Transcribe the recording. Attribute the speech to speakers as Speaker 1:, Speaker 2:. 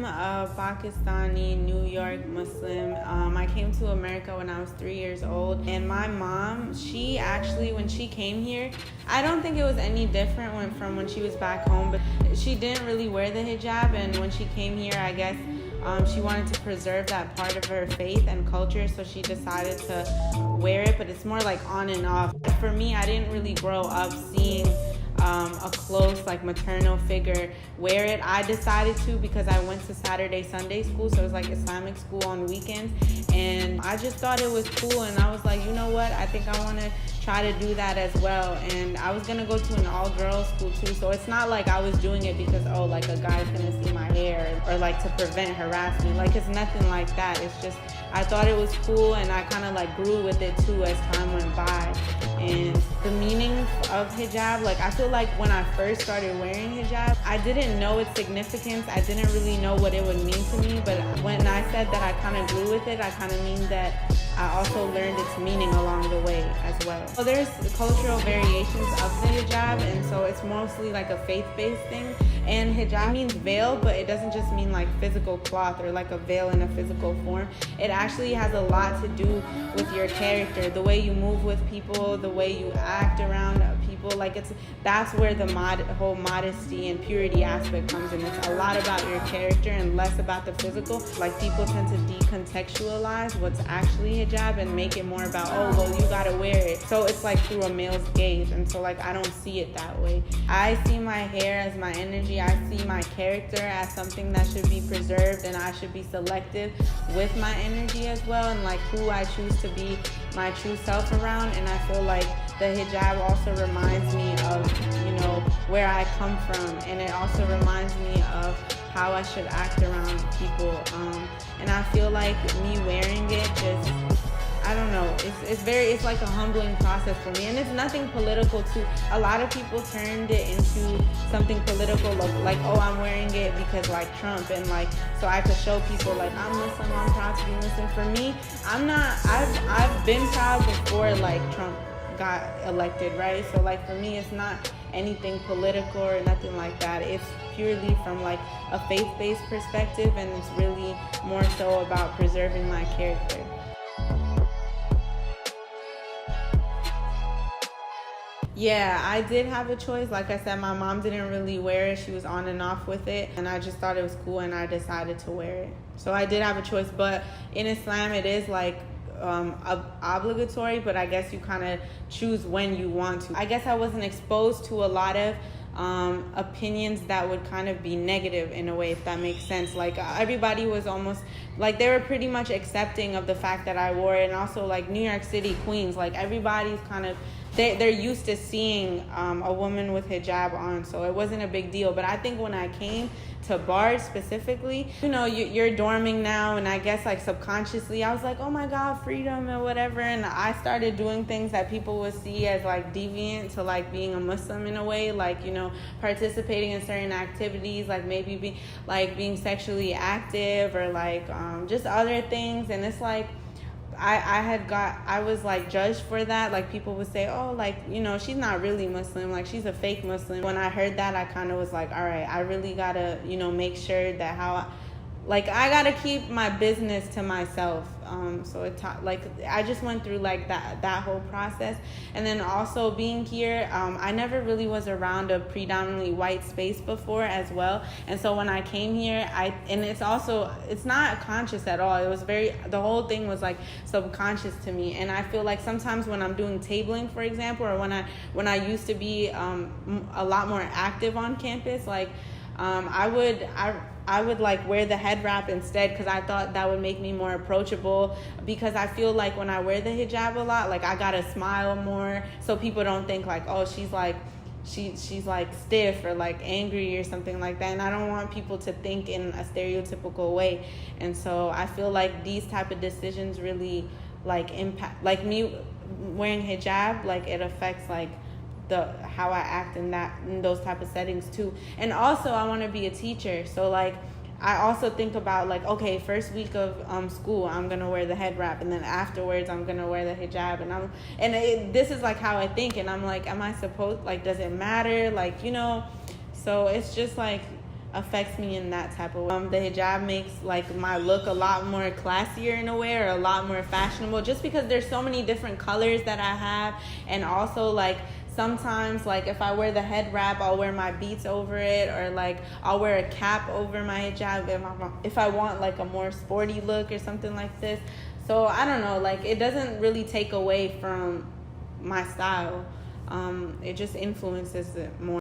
Speaker 1: I'm a Pakistani, New York Muslim. I came to America when I was 3 years old. And my mom, she actually, when she came here, I don't think it was any different from when she was back home, but she didn't really wear the hijab. And when she came here, I guess she wanted to preserve that part of her faith and culture, so she decided to wear it, but it's more like on and off. For me, I didn't really grow up seeing a close like maternal figure wear it. I decided to because I went to Saturday Sunday school, so it was like Islamic school on weekends, and I just thought it was cool, and I was like, you know what, I think I want to try to do that as well. And I was gonna go to an all-girls school too, so it's not like I was doing it because like a guy's gonna see my hair or like to prevent harassment. Like, it's nothing like that. It's just I thought it was cool, and I kind of like grew with it too as time went by. And the meaning of hijab, like I feel like when I first started wearing hijab, I didn't know its significance. I didn't really know what it would mean to me, but when I said that I kind of grew with it, I kind of mean that I also learned its meaning along the way as well. So there's cultural variations of the hijab, and so it's mostly like a faith-based thing. And hijab means veil, but it doesn't just mean like physical cloth or like a veil in a physical form. It actually has a lot to do with your character, the way you move with people, the way you act around people. Like that's where the whole modesty and purity aspect comes in. It's a lot about your character and less about the physical. Like, people tend to decontextualize what's actually hijab and make it more about, oh, well, you gotta wear it. So it's like through a male's gaze, and so like I don't see it that way. I see my hair as my energy. I see my character as something that should be preserved, and I should be selective with my energy as well, and like who I choose to be my true self around. And I feel like the hijab also reminds me of, where I come from, and it also reminds me of how I should act around people. And I feel like me wearing it just, I don't know, it's like a humbling process for me. And it's nothing political too. A lot of people turned it into something political, like, oh, I'm wearing it because like Trump, and like, so I could show people like I'm Muslim, I'm proud to be Muslim. For me, I'm not, I've been proud before like Trump got elected, right? So like for me, it's not anything political or nothing like that. It's purely from like a faith-based perspective, and it's really more so about preserving my character. Yeah, I did have a choice. Like I said, my mom didn't really wear it. She was on and off with it, and I just thought it was cool, and I decided to wear it. So I did have a choice, but in Islam it is like obligatory, but I guess you kind of choose when you want to. I guess I wasn't exposed to a lot of opinions that would kind of be negative in a way, if that makes sense. Like everybody was almost like, they were pretty much accepting of the fact that I wore it. And also like New York City, Queens, like everybody's kind of, they're used to seeing a woman with hijab on, so it wasn't a big deal. But I think when I came to bars specifically, you're dorming now, and I guess like subconsciously I was like, oh my God, freedom and whatever, and I started doing things that people would see as like deviant to like being a Muslim in a way, like participating in certain activities, like maybe being sexually active, or like just other things. And it's like I was like judged for that. Like people would say, oh, like, she's not really Muslim, like she's a fake Muslim. When I heard that, I kind of was like, all right, I really gotta, make sure that I gotta keep my business to myself. So I just went through like that whole process. And then also being here, I never really was around a predominantly white space before as well. And so when I came here, it's not conscious at all. It was the whole thing was like subconscious to me. And I feel like sometimes when I'm doing tabling, for example, or when I used to be a lot more active on campus, like I would like wear the head wrap instead, because I thought that would make me more approachable, because I feel like when I wear the hijab a lot, like I gotta smile more, so people don't think like, oh, she's like stiff or like angry or something like that. And I don't want people to think in a stereotypical way. And so I feel like these type of decisions really like impact, like me wearing hijab, like it affects like how I act in those type of settings too. And also I want to be a teacher, so like I also think about like, okay, first week of school I'm gonna wear the head wrap, and then afterwards I'm gonna wear the hijab, and this is like how I think, and I'm like, am I supposed, like, does it matter, like, so it's just like affects me in that type of way. The hijab makes like my look a lot more classier in a way, or a lot more fashionable, just because there's so many different colors that I have. And also like sometimes, like if I wear the head wrap, I'll wear my beads over it, or like I'll wear a cap over my hijab if I want like a more sporty look or something like this. So I don't know, like it doesn't really take away from my style. It just influences it more.